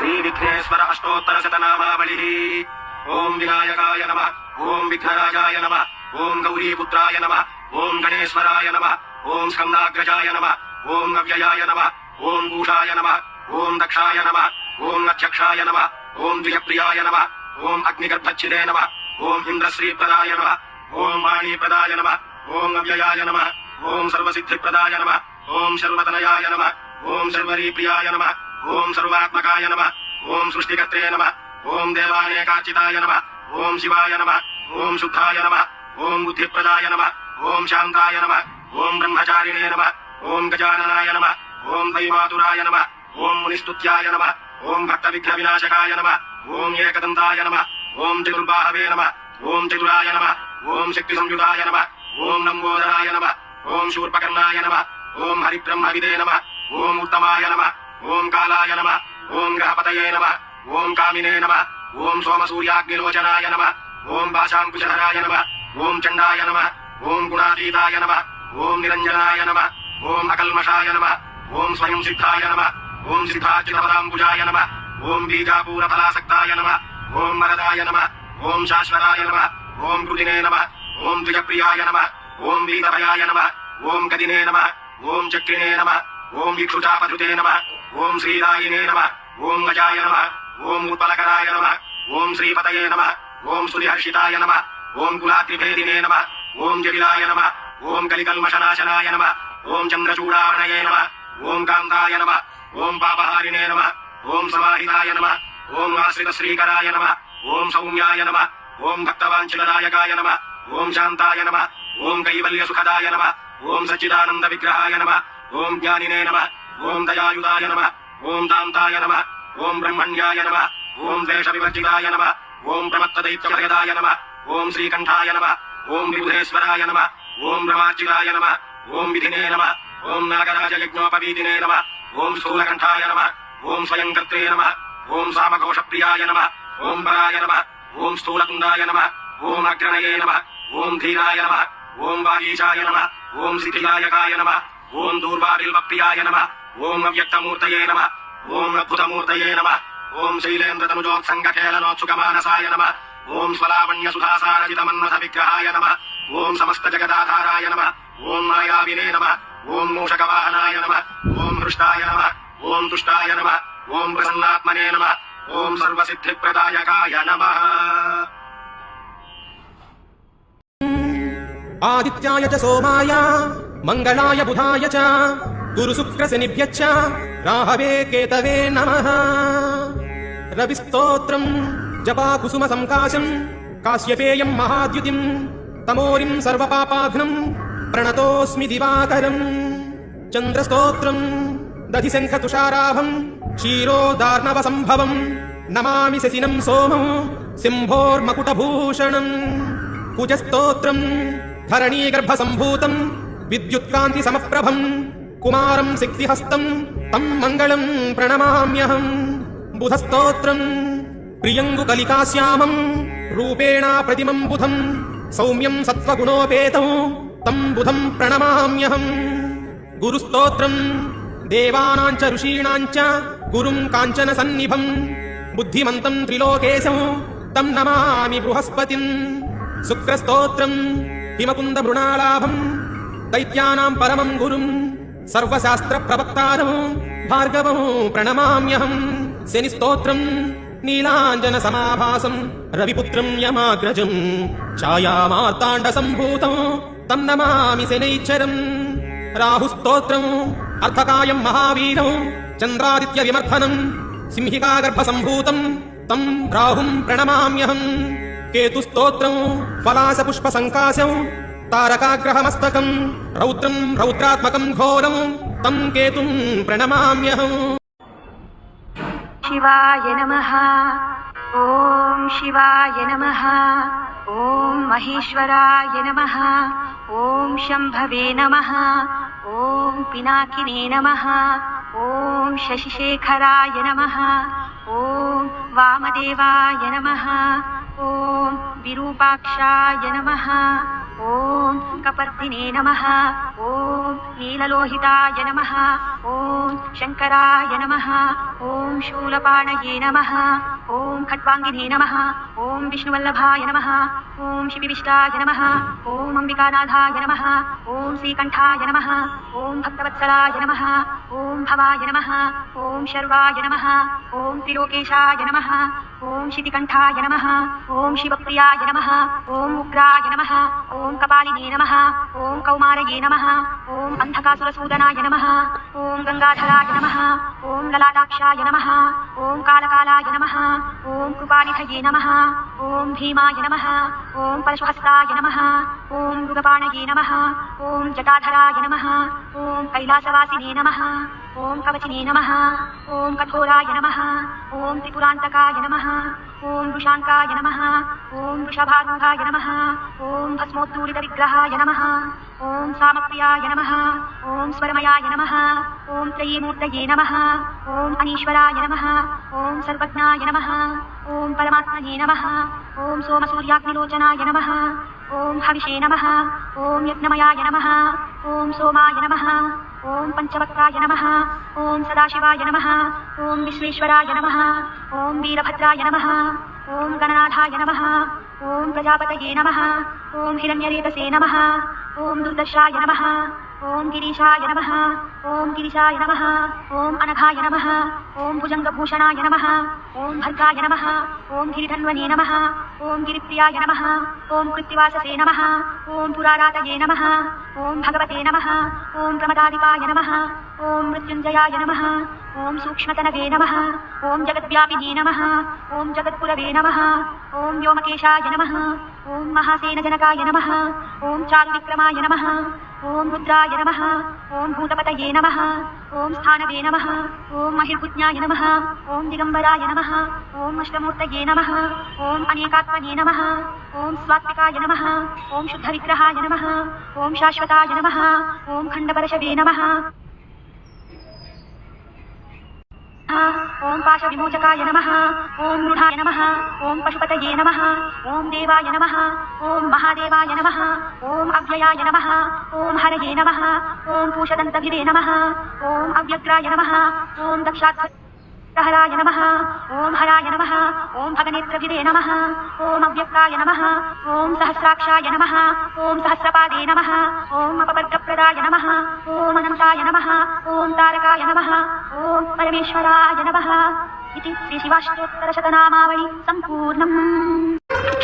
श्रीविघ्नेश्वर अष्टोत्तरशतनामावलिः। ओं विनायकाय नमः, ओं विघ्नराजाय नमः, ओं गौरीपुत्राय नमः, ओं गणेश्वराय नमः, ओं स्कन्दाग्रजाय नमः, ओं अव्ययाय नमः, ओं भूषाय नमः, ओं दक्षाय नमः, ओं अध्यक्षाय नमः, ओं द्विजप्रियाय नमः, ओं अग्निगर्भच्छिदे नमः, ओं इन्द्रश्रीप्रदाय नमः, ओं वाणीप्रदाय नमः, ओं अव्ययाय नमः, ओं सर्वसिद्धिप्रदाय नमः, ओं सर्वतनयाय नमः, ओं सर्वरीप्रियाय नमः, ओं सर्वात्मकाय नमः, ओं सृष्टिकर्त्रे नमः, ओं देवानेकार्चिताय नमः, ओं शिवाय नमः, ओं शुद्धाय नमः, ओं बुद्धिप्रदाय नमः, ओं शान्ताय नमः, ओं ब्रह्मचारिणे नमः, ओं गजाननाय नमः, ओं दैवातुराय नमः, ओं मुनिस्तुत्याय नमः, ओं भक्तविघ्नविनाशकाय नमः, ओं एकदन्ताय नमः, ओं चतुर्बाहवे नमः, ओं चतुराय नमः, ओं शक्तिसंयुताय नमः, ओं लम्बोदराय नमः, ओं शूर्पकर्णाय नमः, ओं हरिब्रह्मविदे नमः, ओं उत्तमाय नमः, ओं कालाय नमः, ओं ग्रहपतये नमः, ओं कामिने नमः, ओं सोमसूर्याग्निलोचनाय नमः, ओं भाषाङ्कुशधराय नमः, ओं चण्डाय नमः, ओं गुणातीताय नमः, ओं निरञ्जनाय नमः, ओं अकल्मषाय नमः, ओं स्वयं सिद्धाय नमः, ओं सिद्धाच्युतपदाम्बुजाय नमः, ओं बीजापूरफलासक्ताय नमः, ओं वरदाय नमः, ओं शाश्वताय नमः, ओं कृतिने नमः, ओं द्विजप्रियाय नमः, ओं वीतभयाय नमः, ओं गदिने नमः, ओं चक्रिणे नमः, ओं विक्षुचापधृते नमः, ओं श्रीदायिने नमः, ओं गजाय नमः, ओं उत्पलकराय नमः, ओं श्रीपतये नमः, ओं सुरिहर्षिताय नमः, ओं कुलात्रिभेदिने नमः, ओं जटिलाय नमः, ओं कलिकल्मषनाशनाय नमः, ओं चन्द्रचूडार्णये नमः, ओं कान्ताय नमः, ओं पापहारिणे नमः, ओं समाहिताय नमः, ओं आश्रितश्रीकराय नमः, ओं सौम्याय नमः, ओं भक्तवाञ्छितदायकाय नमः, ओं शान्ताय नमः, ओं कैवल्यसुखदाय नमः, ओं सच्चिदानन्दविग्रहाय नमः, ओं ज्ञानिने नमः, ओं दयायुधाय नमः, ओं दान्ताय नमः, ओं ब्रह्मण्याय नमः, ओं द्वेषविवर्जिताय नमः, ओं प्रमत्तदैत्यभयदाय नमः, ओं श्रीकण्ठाय नमः, ओं विबुधेश्वराय नमः, ओं ब्रह्मार्चिताय नमः, ओं विधिने नमः, ओं नागराजयज्ञोपवीतिने नमः, ओं स्थूलकण्ठाय नमः, ओं स्वयंकर्त्रे नमः, ओं सामघोषप्रियाय नमः, ओं पराय नमः, ओं स्थूलकुण्डाय नमः, ओं अग्रणये नमः, ओं धीराय नमः, ओं वागीशाय नमः, ओं सिद्धिदायकाय नमः, ओं दूर्वाबिल्वप्रियाय नमः, ओं अव्यक्तमूर्तये नमः, ओं अद्भुतमूर्तये नमः, ओं शैलेन्द्रतनुजोत्सङ्गखेलनोत्सुकमानसाय नमः, ओं स्वलावण्यसुधासारजितमन्मथविग्रहाय नमः, ओं समस्तजगदाधाराय नमः, ओं मायाविने नमः, ओं मूषकवाहनाय नमः, ओं हृष्टाय नमः, ओं तुष्टाय नमः, ओं प्रसन्नात्मने नमः, ओं सर्वसिद्धिप्रदायकाय नमः। आदित्याय च सोमाय मंगलाय बुधाय च गुरुशुक्रशनिभ्यः च राहवे केतवे नमः। रविस्तोत्रम् जपाकुसुमसङ्काशम् काश्यपेयं महाद्युतिम् तमोरिं सर्वपापाघ्नम् प्रणतोऽस्मि दिवाकरम्। चन्द्रस्तोत्रम् दधिशङ्खतुषाराभम् क्षीरोदार्णवसम्भवम् नमामि शशिनं सोमं सिंहोर्मकुटभूषणम्। कुजस्तोत्रम् धरणीगर्भसम्भूतम् विद्युत्कान्तिसमप्रभम् कुमारं सिद्धिहस्तम् तं मङ्गलं प्रणमाम्यहम्। बुधस्तोत्रम् प्रियङ्गुकलिकाश्यामम् रूपेण प्रतिमं बुधम् सौम्यं सत्त्वगुणोपेतं तं बुधं प्रणमाम्यहम्। गुरुस्तोत्रम् देवानां च ऋषीणां च गुरुं काञ्चनसन्निभम् बुद्धिमन्तं त्रिलोकेशं तं नमामि बृहस्पतिम्। शुक्रस्तोत्रम् हिमकुन्दमृणालाभम् दैत्यानां परमं गुरुं सर्वशास्त्रप्रवक्तारं भार्गवं प्रणमाम्यहम्। शनिस्तोत्रम् नीलाञ्जनसमाभासं रविपुत्रं यमाग्रजं छायामार्ताण्डसम्भूतं तं नमामि शनैश्चरम्। राहुस्तोत्रम् अर्धकायं महावीरं चन्द्रादित्यविमर्दनं सिंहिकागर्भसम्भूतं तं राहुं प्रणमाम्यहम्। केतुस्तोत्रम् फलासपुष्पसङ्काशं तारकाग्रहमस्तकं रौद्रं रौद्रात्मकं घोरं तं केतुं प्रणमाम्यहम्। शिवाय नमः। ॐ शिवाय नमः। ॐ महेश्वराय नमः। ॐ शम्भवे नमः। ॐ पिनाकिने नमः। ॐ शशिशेखराय नमः। ॐ वामदेवाय नमः। ॐ विरूपाक्षाय नमः। ॐ कपर्दिने नमः। ॐ नीललोहिताय नमः ॐ शङ्कराय नमः ॐ शूलपाणये नमः ॐ खट्वाङ्गिने नमः ॐ विष्णुवल्लभाय नमः ॐ शिविविष्टाय नमः ॐ अम्बिकानाथाय नमः ॐ श्रीकण्ठाय नमः ॐ भक्तवत्सलाय नमः ॐ भवाय नमः ॐ शर्वाय नमः ॐ त्रिलोकेशाय नमः ॐ शितिकण्ठाय नमः ॐ शिवप्रियाय नमः ॐ उग्राय नमः ॐ कपालिने नमः ॐ कौमारये नमः ॐ अन्धकासुरसूदनाय नमः ॐ गङ्गाधराय नमः ॐ ललाटाक्षाय नमः ॐ कालकालाय नमः ॐ कृपानिधये नमः ॐ भीमाय नमः ॐ परशुहस्ताय नमः ॐ मृगपाणये नमः ॐ जटाधराय नमः ॐ कैलासवासिने नमः ॐ कवचिने नमः ॐ कठोराय नमः ॐ त्रिपुरान्तकाय नमः ॐ वृषाङ्काय नमः ॐ वृषभारूढाय नमः ॐ भस्मोद्धूलितविग्रहाय नमः ॐ सामप्रियाय नमः ॐ स्वरमयाय नमः ॐ त्रयीमूर्तये नमः ॐ अनीश्वराय नमः ॐ सर्वज्ञाय नमः ॐ परमात्मने नमः ॐ सोमसूर्याग्निलोचनाय नमः ॐ हविषे नमः ॐ यज्ञमयाय नमः ॐ सोमाय नमः ॐ पञ्चवक्त्राय नमः ॐ सदाशिवाय नमः ॐ विश्वेश्वराय नमः ॐ वीरभद्राय नमः ॐ गणनाथाय नमः ॐ प्रजापतये नमः ॐ हिरण्यरेतसे नमः ॐ दुर्दशाय नमः ॐ गिरीशाय नमः ॐ गिरिशाय नमः ॐ अनघाय नमः ॐ भुजङ्गभूषणाय नमः ॐ भर्गाय नमः ॐ गिरिधन्वने नमः ॐ गिरिप्रियाय नमः ॐ कृत्तिवाससे नमः ॐ पुरारातये नमः ॐ भगवते नमः ॐ प्रमदादिपाय नमः ॐ मृत्युञ्जयाय नमः ॐ सूक्ष्मतनवे नमः ॐ जगद्व्यापिने नमः ॐ जगत्पुरवे नमः ॐ व्योमकेशाय नमः ॐ महासेनजनकाय नमः ॐ चारुविक्रमाय नमः ॐ रुद्राय नमः ॐ भूतपतये नमः ॐ स्थानवे नमः ॐ महिर्भुज्ञाय नमः ॐ दिगम्बराय नमः ॐ अष्टमूर्तये नमः ॐ अनेकात्मने नमः ॐ स्वात्विकाय नमः ॐ शुद्धविग्रहाय नमः ॐ शाश्वताय नमः ॐ खण्डपरशवे नमः ॐ पाशविमोचकाय नमः ॐ मृढाय नमः ॐ पशुपतये नमः ॐ देवाय नमः ॐ महादेवाय नमः ॐ अव्ययाय नमः ॐ हरये नमः ॐ पूषदन्तभिरे नमः ॐ अव्यग्राय नमः ॐ दक्षात्तहराय नमः ॐ हराय नमः ॐ भगनेत्रभिरे नमः ॐ अव्यक्ताय नमः ॐ सहस्राक्षाय नमः ॐ सहस्रपादे नमः ॐ अपवर्गप्रदाय नमः ॐ अनन्ताय नमः ॐ तारकाय नमः ॐ परमेश्वराय नमः इति श्रीशिवाष्टोत्तरशतनामावळि सम्पूर्णम्।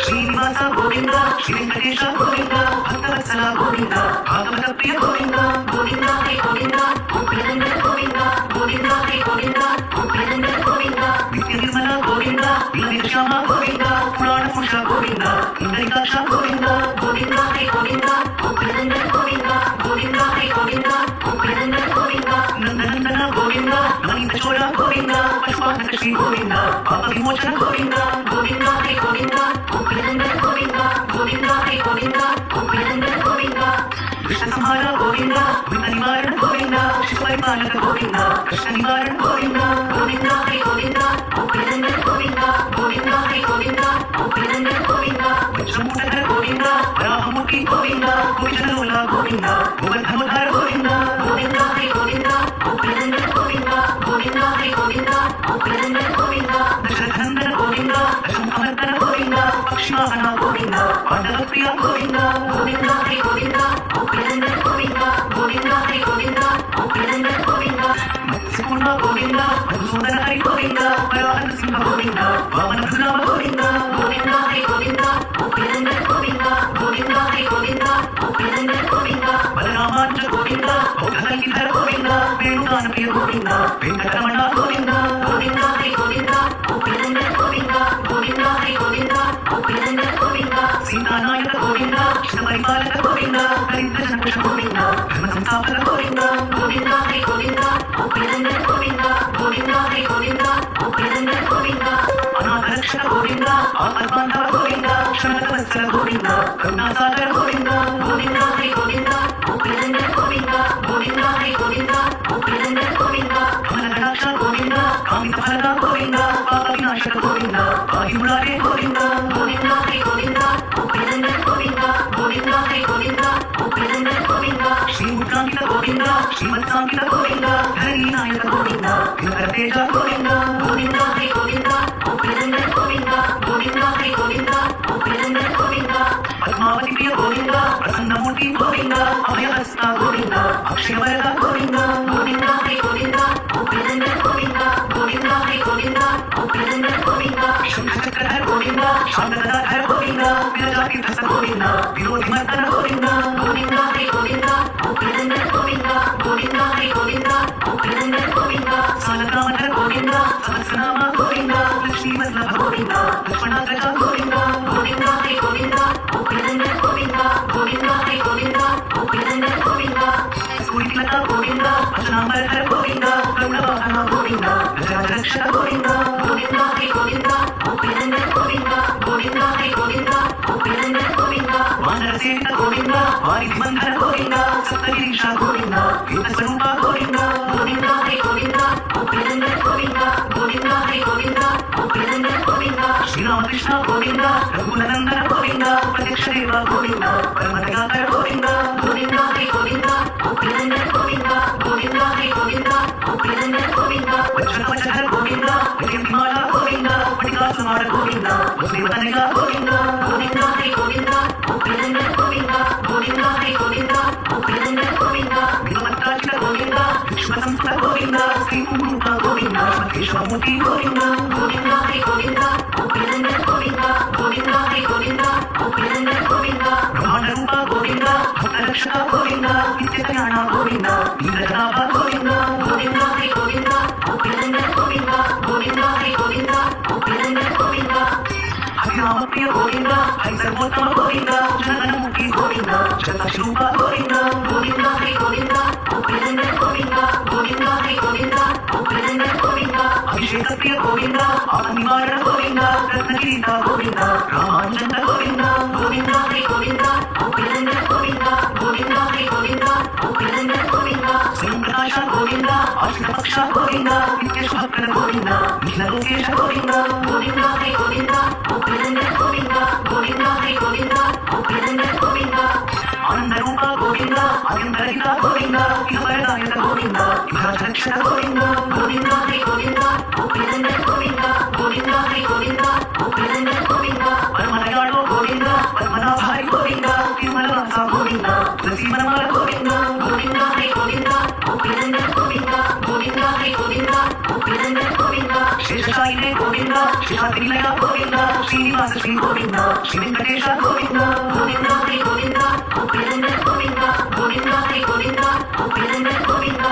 श्रीनिवास गोविन्द श्रीवेङ्कटेश गोविन्द भक्तवत्सल गोविन्द भागवतप्रिय गोविन्द गोविन्द हे गोविन्द गोविन्द गोविन्द गोविन्द हे गोविन्द गोविन्द गोविन्द नित्यनिर्मल गोविन्द नीलश्याम गोविन्द पुराणपुरुष गोविन्द इन्द्रैकाक्ष गोविन्द गोविन्द हे गोविन्द गोविन्द गोविन्द गोविन्द हे गोविन्द गोविन्द गोविन्द नन्दनन्दन गोविन्द मणिन्द्रचोळ गोविन्द पशुपालकश्री गोविन्द पापविमोचन गोविन्द गोविन्द हे गोविन्द गोविन्द गोविन्द गोविन्द हे गोविन्द गोविन्द गोविन्द कृष्णसंहार गोविन्द विघ्ननिवारण गोविन्द शिवपरिपालक गोविन्द कृष्णनिवारण गोविन्द गोविन्द हे गोविन्द गोविन्द गोविन्द गोविन्द हे गोविन्द गोविन्द गोविन्द वज्रमूटधर गोविन्द वराहमुखी गोविन्द गोविन्दलोल गोविन्द गोवर्धनोद्धर गोविन्द गोविन्द हे गोविन्द गोविन्द गोविन्द गोविन्द हे गोविन्द गोविन्द गोविन्द दशरथनन्दन गोविन्द दशमुखनन्दन गोविन्द पक्षिवाहन गोविन्द पाण्डवप्रिय गोविन्द गोविन्द हे गोविन्द गोविन्द गोविन्द गोविन्द हे गोविन्द गोविन्द गोविन्द मत्स्यकुण्ड गोविन्द मधुसूदन हरि गोविन्द पराहर सिंह गोविन्द वामनधुनाम गोविन्द गोविन्द हे गोविन्द गोविन्द गोविन्द गोविन्द हे गोविन्द गोविन्द गोविन्द बलरामानुज गोविन्द औघकल्गिधर गोविन्द वेणुगानप्रिय गोविन्द वेङ्कटरमण गोविन्द गोविन्द हे गोविन्द गोविन्द गोविन्द गोविन्द हे गोविन्द गोविन्द गोविन्द सीतानायक गोविन्द कृष्णपरिपालक गोविन्द दरिद्रसङ्कष गोविन्द धर्मसंस्थापक गोविन्द गोविन्द हे गोविन्द गोविन्द गोविन्द गोविन्द हे गोविन्द गोविन्द गोविन्द अनाथरक्षक गोविन्द आपद्बान्धव गोविन्द क्षणवत्सल गोविन्द करुणासागर गोविन्द गोविन्द हे गोविन्द गोविन्द गोविन्द गोविन्द हे गोविन्द गोविन्द गोविन्द कमलगणाक्ष गोविन्द कामितफलद गोविन्द पापविनाशक गोविन्द पाहिमुरारे गोविन्द गोविन्द हे गोविन्द गोविन्द गोविन्द गोविन्द हे गोविन्द गोविन्द गोविन्द श्रीमुद्रान्वित गोविन्द శ్రీమత్సాంకిత గోవింద హరి నాయక గోవింద దినకర తేజ గోవింద గోవింద హరి గోవింద గోపినందన గోవింద గోవింద హరి గోవింద గోపినందన గోవింద పద్మావతి ప్రియ గోవింద ప్రసన్నమూర్తి గోవింద అభయహస్త గోవింద అక్షయవరద గోవింద గోవింద హరి గోవింద గోపినందన గోవింద గోవింద హరి గోవింద గోపినందన గోవింద శంఖచక్రధర గోవింద శాంతధర గోవింద విరజాతిర్ధస గోవింద విరోధిమర్దన గోవింద గోవింద హరి గోవింద గోపినందన గోవింద గోవింద హరి గోవింద గోపినందన గోవింద సాలగ్రామధర గోవింద సహస్రనామ గోవింద లక్ష్మీవల్లభ గోవింద లక్ష్మణాగ్రజ గోవింద గోవింద హరి గోవింద గోపినందన గోవింద గోవింద హరి గోవింద గోపినందన గోవింద సూర్యలత గోవింద అజనాంబరధర గోవింద గౌరవాహన గోవింద గజరక్ష గోవింద గోవింద హరి గోవింద గోపినందన గోవింద గోవింద హరి గోవింద గోపినందన గోవింద వానరసేన గోవింద వారిధిమంధర గోవింద సప్తగిరీశ గోవింద ఏకస్వరూప గోవింద గోవింద హరి గోవింద గోపినందన గోవింద గోవింద హరి గోవింద గోపినందన గోవింద శ్రీరామకృష్ణ గోవింద రఘునందన గోవింద ప్రత్యక్ష దేవ గోవింద పరమదయాకర గోవింద గోవింద హరి గోవింద గోపినందన గోవింద గోవింద హరి గోవింద గోపినందన గోవింద వజ్రకవచధర గోవింద వైద్యమాల గోవింద పటికాసుమార గోవింద వసుదేవతనయ గోవింద గోవింద హరి గోవింద గోపినందన గోవింద గోవింద హరి గోవింద గోపినందన గోవింద విమత్రాచిత గోవింద విశ్వ సంస్థ గోవింద శ్రీమూర్త గోవింద కేశవమూర్తి గోవింద గోవింద హరి గోవింద గోపినందన గోవింద గోవింద హరి గోవింద గోపినందన గోవింద బ్రహ్మాండ రూప గోవింద భక్తరక్షక గోవింద నిత్యకళ్యాణ గోవింద ఇంద్రజనాభ గోవింద గోవింద హరి గోవింద గోపినందన గోవింద గోవింద హరి గోవింద గోపినందన గోవింద హరిరామప్రియ గోవింద హరి సర్వోత్తమ గోవింద జనగణముఖి గోవింద జగదశరూప గోవింద గోవింద హరి గోవింద గోపినందన గోవింద గోవింద హరి గోవింద గోపినందన గోవింద అభిషేక ప్రియ గోవింద ఆత్మనివారణ గోవింద రత్నగీత గోవింద రామాంజన గోవింద గోవింద హరి గోవింద గోపినందన గోవింద గోవింద హరి గోవింద గోపినందన గోవింద స్వయంప్రకాశ గోవింద ఆశ్రితపక్ష గోవింద నిత్యశుభకర గోవింద నిఖిలలోకేశ గోవింద గోవింద హరి గోవింద గోపినందన గోవింద గోవింద హరి గోవింద గోపినందన గోవింద ఆనందరూప గోవింద అత్యంతరహిత గోవింద ఇహవరదాయక గోవింద ఇహరక్షక గోవింద గోవింద హరి గోవింద గోపినందన గోవింద గోవింద హరి గోవింద గోపినందన గోవింద పరమదయాళో గోవింద పద్మనాభారి గోవింద తిరుమలవాస గోవింద తులసీవనమాల గోవింద గోవింద హరి గోవింద గోపినందన గోవింద గోవింద హరి గోవింద గోపినందన గోవింద శేషశాయినే గోవింద శేషాద్రిలయ గోవింద శ్రీనివాస శ్రీ గోవింద శ్రీ వెంకటేశ గోవింద గోవింద హరి గోవింద గోపినందన గోవింద గోవింద హరి గోవింద గోపినందన గోవింద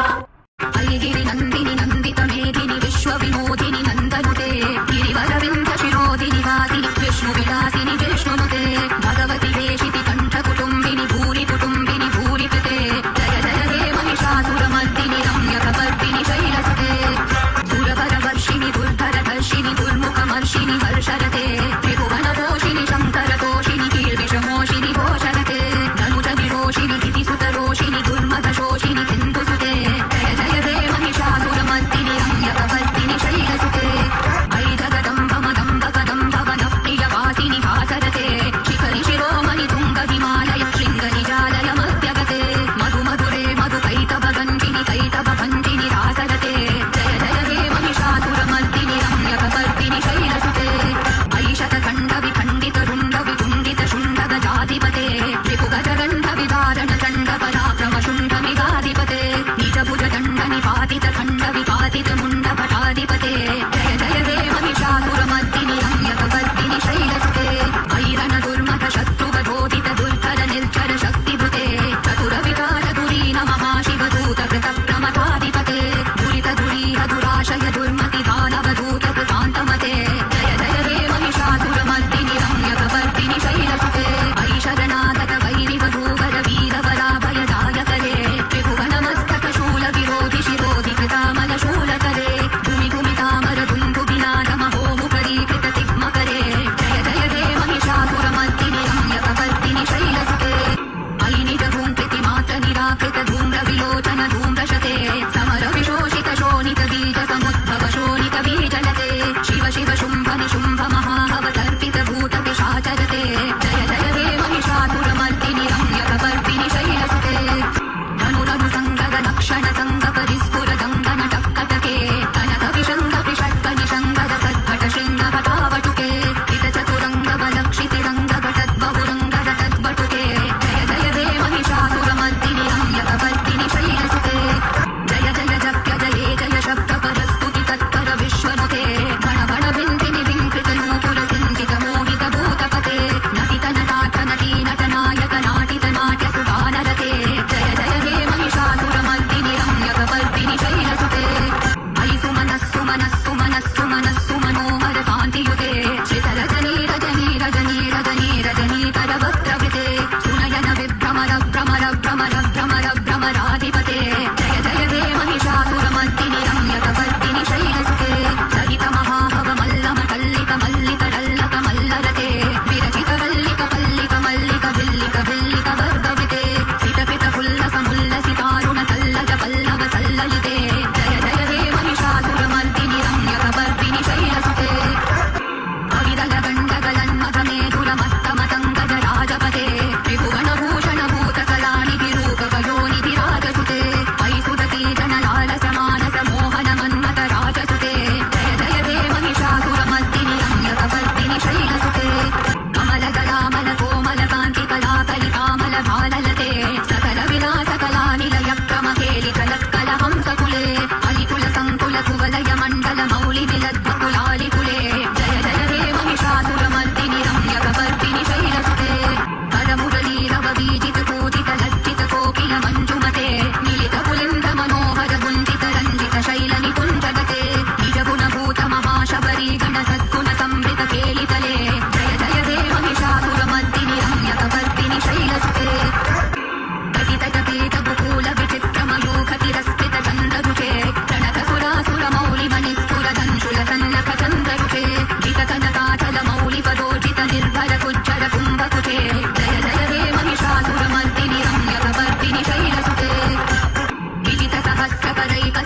అలిగిరి నందిని నందిత మేధిని విశ్వ వినోదిని నందనుతే గిరివర వింధ్య శిరోదిని వాసిని విష్ణు విలాసిని విష్ణునుతే భగవతి వేషితి కంఠ కుటుంబిని భూరి కుటుంబిని భూరి కృతే జయ జయ హే మహిషాసురమర్దిని రమ్యకపర్దిని శైలసుతే సురవర వర్షిణి దుర్ధర దర్శిని దుర్ముఖమర్షిని హర్షరతే త్రిభువన పోషిణి శంకర తోషిని కీర్విషమోషిని ఘోషరతే ధనుజ విరోషిని దితిసుత రోషిని దుర్మద శోషిని సింధుసుతే జయ జయ హే మహిషాసురమర్దిని రమ్యకపర్దిని శైలసుతే వైజగదంబమదంబ కదంబవన ప్రియ వాసిని హాసరతే శిఖరి శిరోమణి తుంగ హిమాలయ శృంగ నిజాలయ మధ్యగతే మధు మధురే మధు కైతవ గంజిని కైతవ భంజిని రాసరతే జయ జయ హే మహిషాసురమర్దిని రమ్యకపర్దిని శైలసుతే ఐషత ఖండ విఖండిత రుండ వితుండిత శుండ గజాధిపతే రిపుగజ గంధ విదారణ చండ పరాక్రమ శుండ మిగాధిపతే నిజ భుజ దండ నిపాతిత ఖండ విపాతిత ముండ పటాధిపతే జయ జయ హే మహిషాసురమర్దిని రమ్యకపర్దిని శైలసుతే వైరణ దుర్మత శత్రువధోదిత దుర్ధర నిర్జర శక్తిభృతే చతుర వికార దురీన మహాశివ దూత కృత ప్రమథాధిపతే దురిత దురీహ దురాశయ దుర్మతి దానవదూత కృతాంతమతే జయ జయ హే మహిషాసురమర్దిని రమ్యకపర్దిని శైలసుతే వైశరణాగత వైరివధూవర వీరవరాభయదాయకరే త్రిభువనమస్తక శూల విరోధి శిరోధి కృతా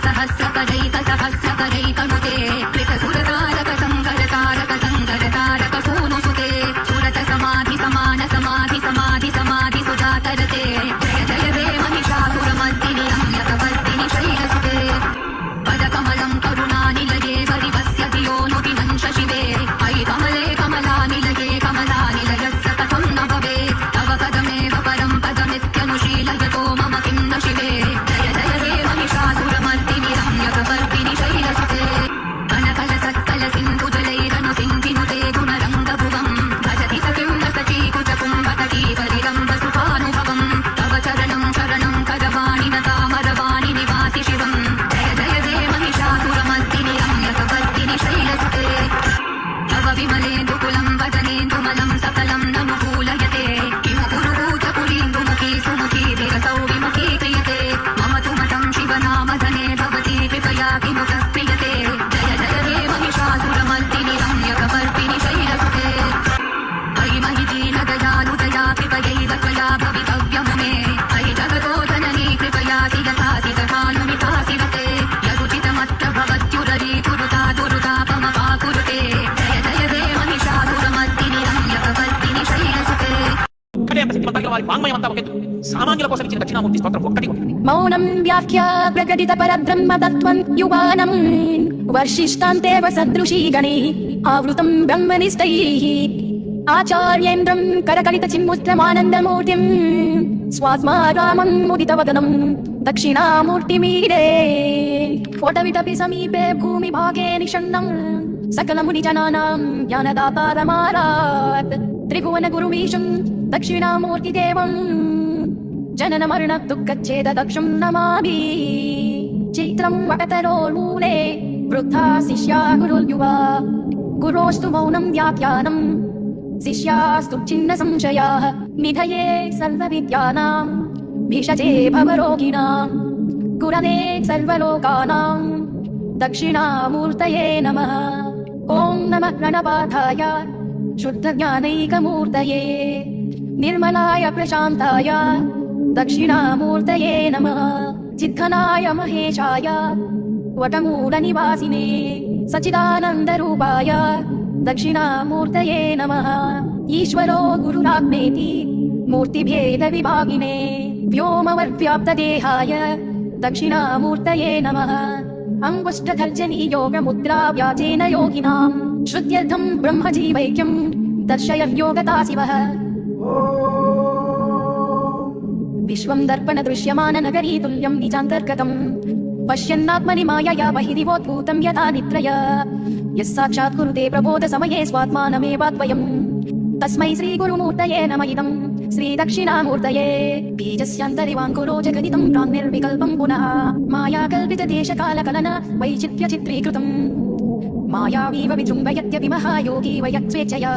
सहस्रकरैकसहस्रकरैकनुते कृतसुरतारक संकरतारक संकरतारक सोनुसुते सुरत समाधि समान समाधि समाधि समाधि सुजातरते जय जय हे महिषासुरमर्दिनि रम्यकवर्दिनि शैलसुते पदकमलं करुणानिलये परिवस्य धियोनुदिनं शशिवे अयि कमले कमलानिलये कमलानिलयस्य कथं न भवेत् तव पदमेव परं पदमित्यनुशीलयतो मम किं न शिवे जय जय हे महिषासुरमर्दिनि रम्यकवर्दिनि शैलसुते कनकलसत्कलसिन्धुजलैरनुसिञ्चिनुते गुणरङ्गभुवं भजति स किं न सचीकुचकुम्भकटीपरिरम्बसुभानुभवं तव चरणं शरणं करवाणि न तामरवाणि निवासि शिवं जय जय हे महिषासुरमर्दिनि रम्यकवर्दिनि शैलसुते तव विमलेन्दुकुलं वदनेन्दुमलं सकलं ननुकूलयते किमु कुरुभूतपुरीन्दुमुखी सुमुखी विरसौ विमुखी क्रियते मम तु मतं शिवनामधने भवती कृपया किमुतः प्रियते जय जय हे महिषासुरमर्दिनि रम्यकवर्दिनि शैलसुते अयि महिदीनदयानुदया कृपयैव त्वया भवितव्यमुमे अयि जगतो जननी कृपयासि यथासि तथानुमितासि रते यदुचितमत्र भवत्युररीकुरुता दुरुतापमपाकुरुते जय जय हे महिषासुरमर्दिनि रम्यकवर्दिनि शैलसुते వారి వాంగ్మయమంతా ఒక ఎత్తు. సామాన్యుల కోసం ఇచ్చిన దక్షిణామూర్తి స్తోత్రం ఒక్కటి ఉంటుంది. మౌనం వ్యాఖ్యా ప్రకటిత పరబ్రహ్మతత్వం యువానం వర్షిష్టాంతేవ సదృశీ గణైః ఆవృతం బ్రహ్మనిష్టైః ఆచార్యేంద్రం కరకలిత చిన్ముద్రమానందమూర్తిం స్వాత్మారామం ముదితవదనం దక్షిణామూర్తిమీడే కోటవిటపి సమీపే భూమిభాగే నిషण्णं सकलमुनिजनानां ज्ञानदातारमारात् त्रिभुवनगुरुमीशं दक्षिणामूर्तिदेवं जनन मरण दुःखच्छेद दक्षं नमामि चैत्रं वटतरोर्मूले वृद्धा शिष्या गुरुर्युवा गुरोस्तु मौनं व्याख्यानं शिष्यास्तु छिन्न संशयाः निधये सर्वविद्यानां भिषजे भवरोगिणां गुरवे सर्वलोकानां दक्षिणामूर्तये नमः ॐ नमः प्रणपाठाय शुद्धज्ञानैकमूर्तये निर्मलाय प्रशान्ताय दक्षिणामूर्तये नमः चिद्घनाय महेशाय वटमूलनिवासिने सच्चिदानन्दरूपाय दक्षिणामूर्तये नमः ईश्वरो गुरुरात्मेति मूर्तिभेदविभागिने व्योमवद्व्याप्तदेहाय दक्षिणामूर्तये नमः अङ्गुष्ठतर्जनीयोगमुद्राव्याजेन योगिनां श्रुत्यर्थं ब्रह्मजीवैक्यं दर्शयन् योगता शिवः विश्वं दर्पणदृश्यमाननगरीतुल्यं निजान्तर्गतं पश्यन्नात्मनि मायया बहिरिवोद्भूतं यथा निद्रया यः साक्षात् कुरुते प्रबोधसमये स्वात्मानमेवाद्वयम् तस्मै श्रीगुरुमूर्तये नम इदं श्रीदक्षिणामूर्तये बीजस्यान्तरिवाङ्कुरो जगदिदं प्राङ्निर्विकल्पं पुनः मायाकल्पितदेशकालकलन वैचित्र्यचित्रीकृतम् मायावीव विजृम्भयत्यपि महायोगी वयत्स्वेच्छया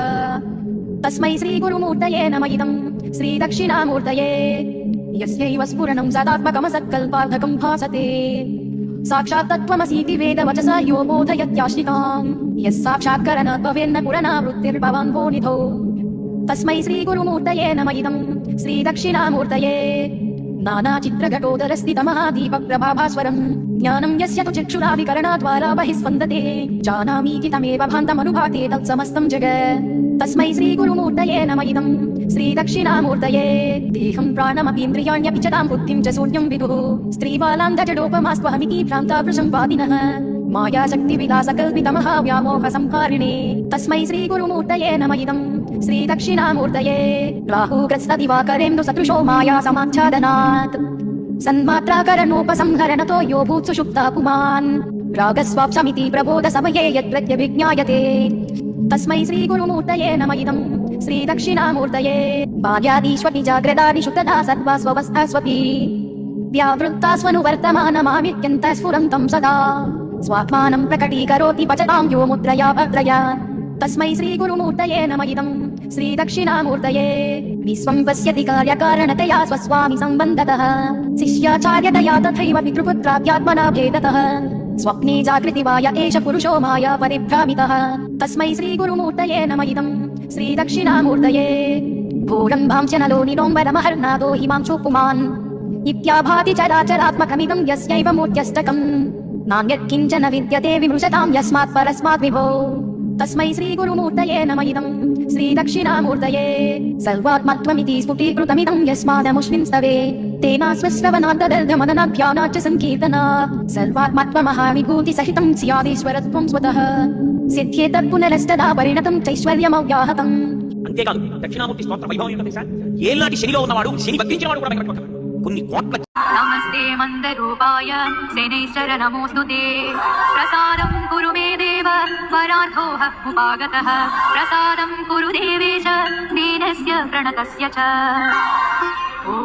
तस्मै श्रीगुरुमूर्तये नम इदं श्रीदक्षिणामूर्तये यस्यैव स्फुरणं सदात्मकमसत्कल्पार्थकं भासते साक्षात् तत्त्वमसीति वेदवचसा यो बोधयत्याश्रिताम् यः साक्षात्करणात् भवेन्न पुरनावृत्तिर्भवान् भो निधौ तस्मै श्रीगुरुमूर्तये नम इदं श्रीदक्षिणामूर्तये नानाचित्रघटोदरस्थितमहादीपप्रभाभास्वरम् ज्ञानं यस्य तु चक्षुरादिकरणाद्वारा बहिस्पन्दते जानामीति तमेव भान्तमनुभाते तत्समस्तं जगत् तस्मै श्रीगुरुमूर्तये नम इदं श्रीदक्षिणामूर्तये देहं प्राणमपीन्द्रियाण्यपि च तां बुद्धिं च शून्यं विदुः स्त्रीबालान्धजडोपमास्त्वहमिति भ्रान्ता प्रसंवादिनः मायाशक्तिविलासकल्पितमहाव्यामोहसंहारिणे तस्मै श्रीगुरुमूर्तये नम इदं श्रीदक्षिणामूर्तये राहुग्रस्तदिवाकरेन्दु सदृशो माया समाच्छादनात् सन्मात्राकरणोपसंहरणतो यो भूत्सु सुषुप्ता पुमान् रागस्वाप्समिति प्रबोधसमये यद्प्रत्यभिज्ञायते तस्मै श्रीगुरुमूर्तये नम इदं श्रीदक्षिणामूर्तये बाल्यादीष्वपि जाग्रदादिषु तदा सर्वा स्ववस्थास्वपि व्यावृत्तास्वनुवर्तमानमामित्यन्तः स्फुरन्तं सदा स्वात्मानं प्रकटीकरोति पचतां यो मुद्रया भद्रया तस्मै श्रीगुरुमूर्तये नम इदं श्रीदक्षिणामूर्तये विश्वं पश्यति कार्यकारणतया स्वस्वामि सम्बन्धतः शिष्याचार्यतया तथैव पितृपुत्राभ्यात्मना भेदतः स्वप्ने जागृति वाय एष पुरुषो माया परिभ्रामितः तस्मै श्रीगुरुमूर्तये नम इदं श्रीदक्षिणामूर्तये भूरं भांस्यनलो निलोम्बरमहर्नादो हिमांशु पुमान् इत्याभाति चराचरात्मकमिदं यस्यैव मूर्त्यष्टकम् नान्यत् किञ्चन विद्यते विमृशतां यस्मात् परस्मात् विभो तस्मै श्रीगुरुमूर्तये नम इदं श्रीदक्षिणामूर्तये सर्वात्मत्वमिति स्फुटीकृतमिदं यस्मादमुष्मिन् स्तवे तेनाश्वश्रवणादर्धमदनाध्यानाच्च सङ्कीर्तना सर्वात्मत्वमहाविभूतिसहितं स्यादीश्वरत्वं स्वतः सिद्ध्येतत् पुनरस्तदा परिणतं चैश्वर्यमव्याहतम्. అంతేకాదు దక్షిణామూర్తి స్తోత్ర వైభవం ఏంటో తెలుసా? ఏళ్ళనాటి శనిలో ఉన్నవాడు శని వక్రించిన వాడు కూడా భయపడిపోతాడు. కొన్ని కోట్ల नमस्ते मन्दरूपाय शनैश्चर नमोऽस्तुते प्रसादं कुरु मे देव वरार्धोः उपागतः प्रसादं कुरु देवेश दीनस्य प्रणतस्य च ॐ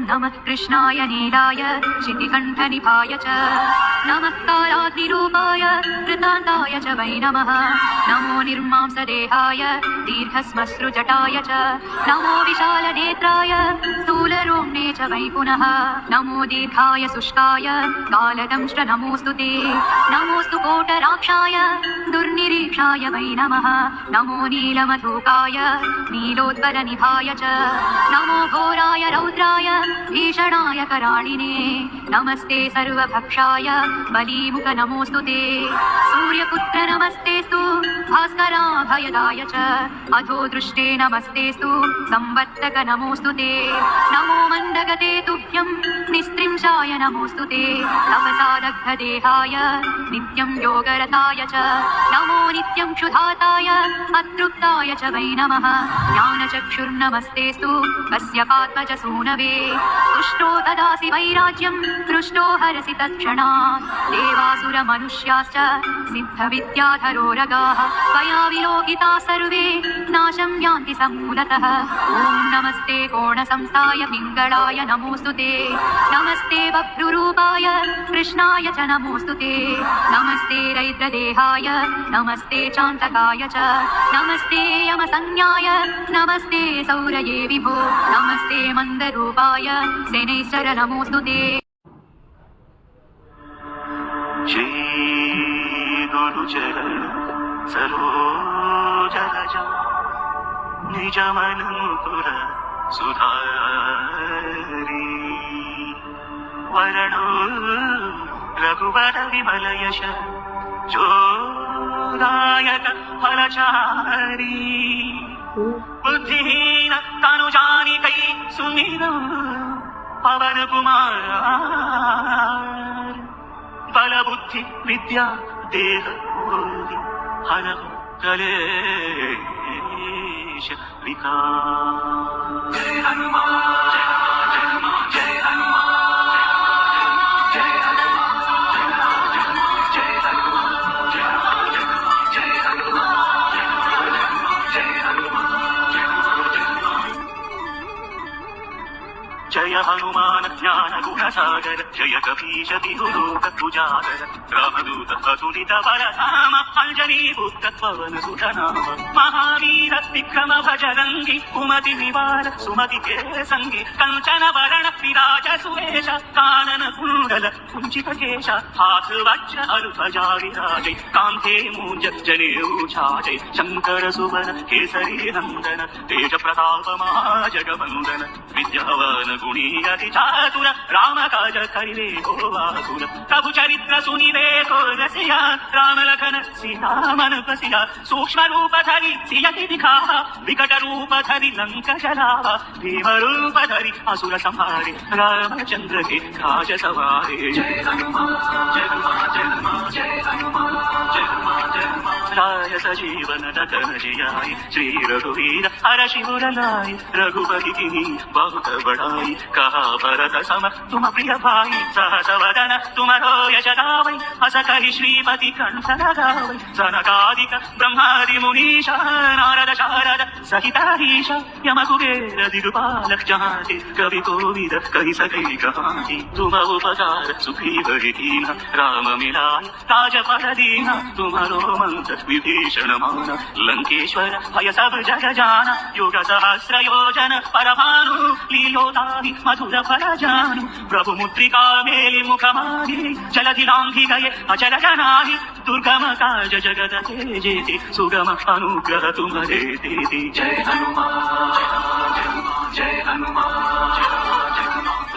नमः कृष्णाय नीलाय शितिकण्ठनिभाय च नमः कालाग्निरूपाय कृतान्ताय च वै नमः नमो निर्मांसदेहाय दीर्घश्मश्रुजटाय च नमो विशालनेत्राय स्थूलरोम्णे च वै पुनः नमो दीर्घाय शुष्काय कालदंष्ट्र नमोऽस्तु ते नमोऽस्तु कोटराक्षाय दुर्निरीक्षाय वै नमः नमो नीलमधुकाय नीलोत्पलनिभाय च नमो घोराय रौद्राय भीषणाय कराळिने नमस्ते सर्वभक्षाय बलीमुख नमोऽस्तु ते सूर्यपुत्र नमस्तेस्तु भास्कराभयदाय च अधो दृष्टे नमस्तेस्तु संवर्तक नमोऽस्तु ते नमो मन्दगते तुभ्यं निस्त्रिंशाय नमोऽस्तु ते तपसादग्धदेहाय नित्यं योगरताय च नमो नित्यं क्षुधाताय अतृप्ताय च वै नमः ज्ञानचक्षुर्नमस्तेस्तु कस्यपात्मज सूनवे तुष्टो ददासि वैराज्यं हृष्टो हरसि तत्क्षणात् देवासुरमनुष्याश्च सिद्धविद्याधरोरगाः त्वया विलोकिता सर्वे नाशं यान्ति समूलतः ॐ नमस्ते कोणसंस्थाय पिङ्गळाय नमोऽस्तु ते नमस्ते बभ्रुरूपाय कृष्णाय च नमोऽस्तु ते नमस्ते रैद्रदेहाय नमस्ते चान्तकाय च नमस्ते यमसंज्ञाय नमस्ते सौरये विभो नमस्ते मन्दरूपाय शनैश्चर नमोऽस्तु ते श्री गुरुचरण सरोजरज निजमनुपुर सुधारी वरणो रघुवर विमल यश जोदायक फलचारी बुद्धिहीन तनुजानिकै सुमिर पवन कुमार बल बुद्धि विद्या देह हर कलेश विकार जय हनुमान जय हनुमान जय हनुमान जय हनुमान जय हनुमान जय हनुमान जय हनुमान जय हनुमान जय हनुमान ज्ञान गुण सागर जय कपीश तिहुलोक उजागर रामदूत अतुलित बलधाम अंजनी पुत्र पवन सुत नाम महावीर विक्रम भजरंगी कुमति निवार सुमति के संगी कंचन वरण विराज सुवेश कानन कुंडल कुंचित केश हाथ वज्र अरुध्वजा विराजै कांधे मूंज जनेऊ छाजै शंकर सुवन केसरी नंदन तेज प्रताप महाजगवंदन विद्यावान गुणी अति चातुर राम काज करिवे को वासुर प्रभु चरित्र सुनिवे को रसिया राम लखन सीता मन बसिया सूक्ष्म रूप धरि सियति दिखावा विकट रूप धरि लंक जलावा भीम रूप धरि असुर संहारे रामचंद्र के काज सवारे जय हनुमान जय हनुमान जय हनुमान जय हनुमान जय हनुमान जय हनुमान राय सजीवन रतन जियाई श्री रघुवीर हर शिवर लाई रघुपति की बहुत बड़ाई कहा भरत सम तुम प्रिय भाई सहस वदन तुमरो यश गावै हस कहि श्रीपति कंठ लगावै सनकादिक ब्रह्मादि मुनीश नारद शारद सहित ईश यम कुबेर दिगपाल जहाँ से कवि कोविद कहि सकै कहानी तुम उपकार सुग्रीव कीन्हा राम मिलाय राजपद दीना तुम्हारो मंत्र विभीषण माना लंकेश्वर भय सब जग जाना युग सहस्र योजन परमानु लीलोताहि मधुर फल जानु प्रभु मुद्रिका मेलि मुख माहि जलधि लांघि गए अचल जनाहि दुर्गम काज जगत जेति सुगम अनुग्रह तुम्हारे देति जय हनुमान जय हनुमान जय हनुमान जय हनुमान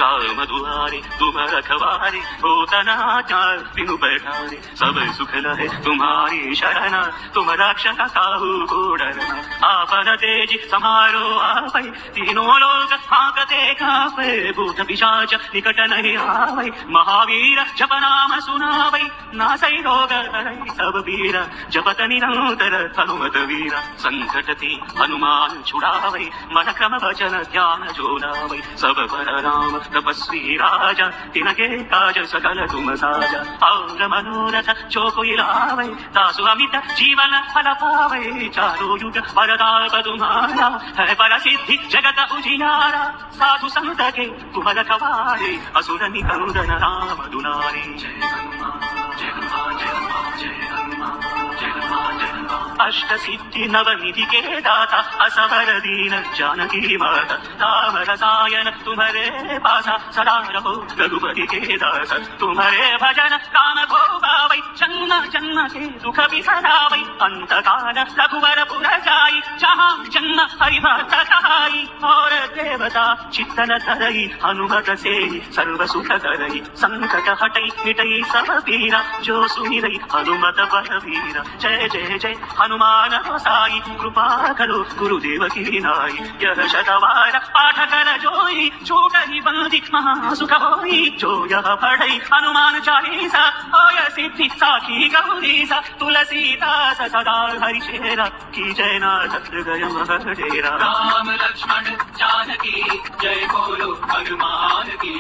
राम दुआरे तुम रखवारे होतना चार बिनु बैठारे सब सुख लहे तुम्हारी शरण तुम रक्षक काहू को डरना आपन तेज समारो आवै तीनों लोग हाकते कापे भूत पिशाच निकट नहीं आवै महावीर जप नाम सुनावै नासै रोग हरै सब वीर जपत निरंतर हनुमत वीर संकट ते हनुमान छुड़ावै मन क्रम भजन ध्यान जोड़ावै सब पर राम तपस्वी राजा तिनके काज सकल तुम साजा और मनोरथ जो कोई लावै तासु अमित जीवन फल पावै चारों युग परताप तुम्हारा है पर सिद्धि जगत उजियारा साधु संत के तुम रखवारे असुर निकंदन राम दुलारे जय हनुमान जय हनुमान जय हनुमान जय हनुमान जय हनुमान जय हनुमान अष्ट सिद्धि नव निधि के दाता असवर दीन जानकी माता राम रसायन तुम्हारे पासा सदा रहो रघुपति के दास तुम्हारे भजन राम को पावै जन्म जन्म के दुख बिसरावै अंत काल रघुवर पुर जाई जहाँ जन्म हरिभक्त कहाई और देवता चित्तन धरई हनुमत से सर्व सुख करई संकट हटई मिटई सब पीरा जो सुमिरई हनुमत बलवीरा जय जय जय हनुमान साई कृपा करो गुरुदेव की नाई यह शतवार पाठ कर जोई छूट ही बंदी महासुख होई जो यह पढ़ई हनुमान चालीसा होय सिद्धि साखी गौरीसा तुलसीदास सदा हरिशेरा की जय नाथ हृदय महडेरा राम लक्ष्मण जानकी जय बोलो हनुमान की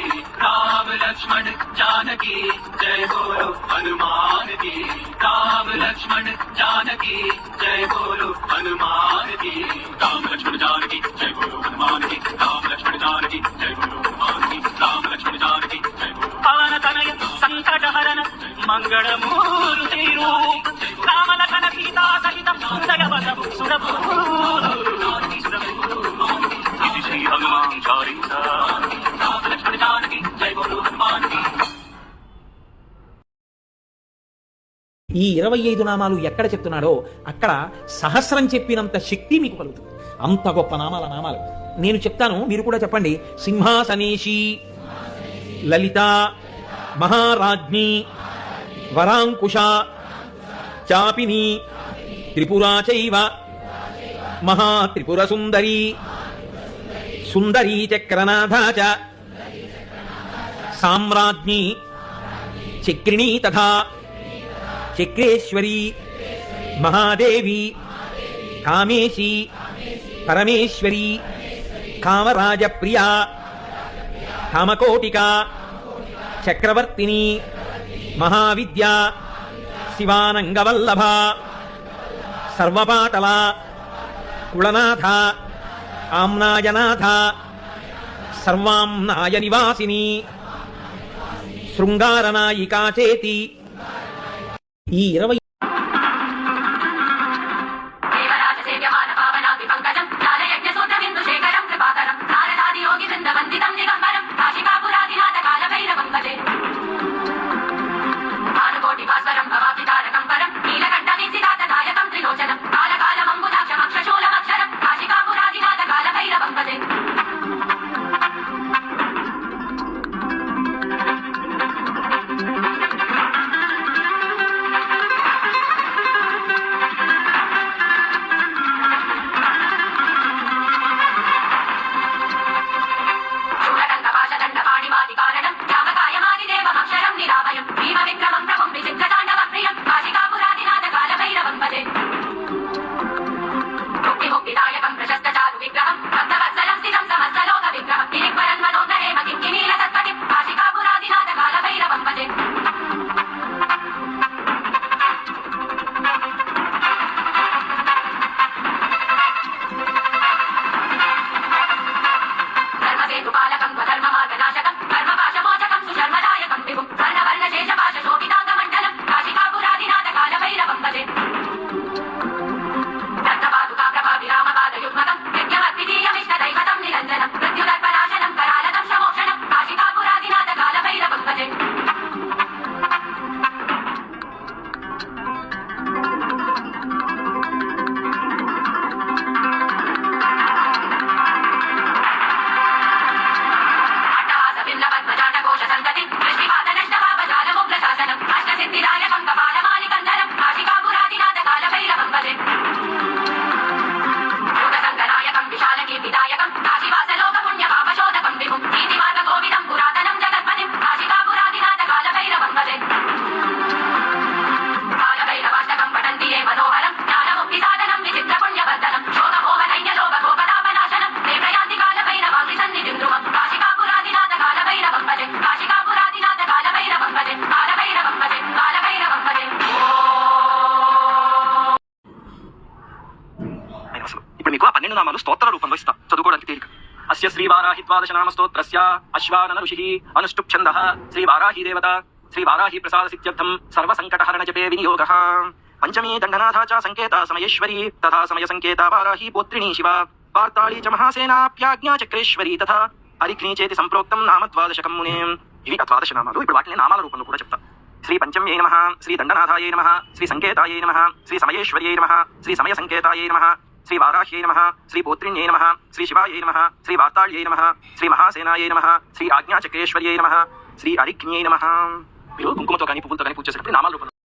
राम लक्ष्मण जानकी जय बोलो हनुमान की राम लक्ष्मण जानकी जय बोलो हनुमान की राम लक्ष्मण जानकी जय बोलो हनुमान की राम लक्ष्मण जानकी जय बोलो हनुमान की राम लक्ष्मण जानकी जय बोलो पवन तनय संकट हरन मंगल मूर्ति रूप राम लखन सीता सहित हृदय बसव सुरभूर श्री हनुमान चालीसा राम लक्ष्मण जानकी जय बोलो हनुमान की ఈ 25 నామాలు ఎక్కడ చెప్తున్నాడో అక్కడ సహస్రం చెప్పినంత శక్తి మీకు కలుగుతుంది. అంత గొప్ప నామాలు నేను చెప్తాను, మీరు కూడా చెప్పండి. సింహాసనేషి, లలిత, మహారాజ్ఞి, వరాంకుశ, చాపిని, త్రిపురా చైవ, మహాత్రిపుర సుందరి, సుందరీ చక్రనాథ చ, సామ్రాజ్ఞి, చక్రిణీ తథా చక్రేశ్వరి, మహాదేవి, కామేశి, పరమేశ్వరి, కామరాజ ప్రియా, కామకోటిక, చక్రవర్తిని, మహావిద్య, శివానంగవల్లభ, సర్వపాటల, కుళనాథ, ఆమ్నాయనాథ, సర్వాంనాయ నివాసిని, శృంగారనాయికా చేతి. ఈ 20 సహస్రనామాలు స్తోత్ర రూపంలో ఇస్తా, చదువుకోవడానికి తేలిక. అస్య శ్రీ వారాహి ద్వాదశ నామ స్తోత్రస్య అశ్వానన ఋషిః అనుష్టుప్ ఛందః శ్రీ వారాహి దేవత శ్రీ వారాహి ప్రసాద సిద్ధ్యర్థం సర్వ సంకటహరణ జపే వినియోగః. పంచమీ దండనాథా చ సంకేత సమయేశ్వరీ తథా సమయ సంకేత వారాహి పౌత్రిణీ శివ వార్తాళీ చ మహాసేనాప్యాజ్ఞా చక్రేశ్వరీ తథా హరిఘ్నీ చేతి సంప్రోక్తం నామ ద్వాదశకం మునే. ఇవి ఆ ద్వాదశ నామాలు. ఇప్పుడు వాటిని నామాల రూపంలో కూడా చెప్తా. శ్రీ పంచమ్యై నమః, శ్రీ దండనాథాయై నమః, శ్రీ సంకేతాయై నమః, శ్రీ సమయేశ్వర్యై నమః, శ్రీ సమయ సంకేతాయై నమః, శ్రీ వారాహ్యై నమః, శ్రీ పౌత్రిణ్యై నమః, శ్రీ శివాయై నమః, శ్రీ వార్తాళ్యై నమః, శ్రీ మహాసేనాయై నమః, శ్రీ ఆజ్ఞాచక్రేశ్వర్యై నమః, శ్రీ హరిఘ్న్యై నమః. మీరు కుంకుమతో కానీ పువ్వులతో కానీ పూజ చేసేటప్పుడు నామాల రూపంలో